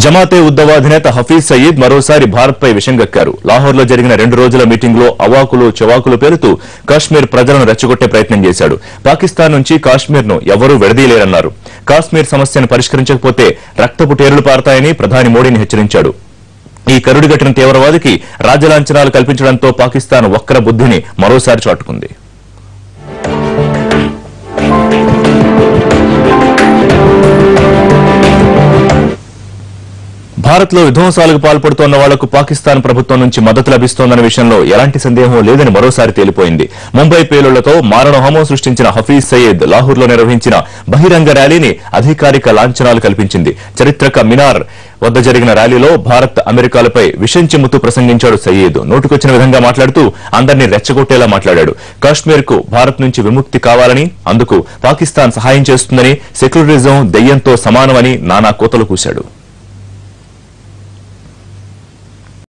జమాతే ఉద్దవ అధినేత హఫీజ్ సయీద్ మరోసారి భారత్పై విషంగక్కారు. లాహోర్లో జరిగిన 2 రోజుల మీటింగ్లో అవాకులు చవాకులు పేరుతూ కాశ్మీర్ ప్రజలను రెచ్చగొట్టే ప్రయత్నం చేశాడు. పాకిస్తాన్ నుంచి కాశ్మీర్ను ఎవరూ విడదీయలేరన్నారు. కాశ్మీర్ సమస్యను పరిష్కరించకపోతే రక్తపు టేరులు పారతాయని ప్రధాని మోడీని హెచ్చరించాడు. ఈ కరుడుగట్టిన తీవ్రవాదికి రాజలాంఛనాలు కల్పించడంతో పాకిస్తాన్ వక్ర బుద్ధిని మరోసారి చాటుకుంది. భారత్లో విధ్వంసాలకు పాల్పడుతోన్న వాళ్లకు పాకిస్తాన్ ప్రభుత్వం నుంచి మద్దతు లభిస్తోందన్న విషయంలో ఎలాంటి సందేహం లేదని మరోసారి తేలిపోయింది. ముంబై పేలుళ్లతో మారణహోమం సృష్టించిన హఫీజ్ సయీద్ లాహోర్లో నిర్వహించిన బహిరంగ ర్యాలీని అధికారిక లాంఛనాలు కల్పించింది. చరిత్రక మినార్ వద్ద జరిగిన ర్యాలీలో భారత్ అమెరికాలపై విషం చిమ్ముతూ ప్రసంగించాడు సయీద్. నోటుకొచ్చిన విధంగా మాట్లాడుతూ అందరినీ రెచ్చగొట్టేలా మాట్లాడాడు. కాశ్మీర్ కు భారత్ నుంచి విముక్తి కావాలని, అందుకు పాకిస్తాన్ సహాయం చేస్తుందని, సెక్యులరిజం దెయ్యంతో సమానమని నానా కోతలు కూశాడు.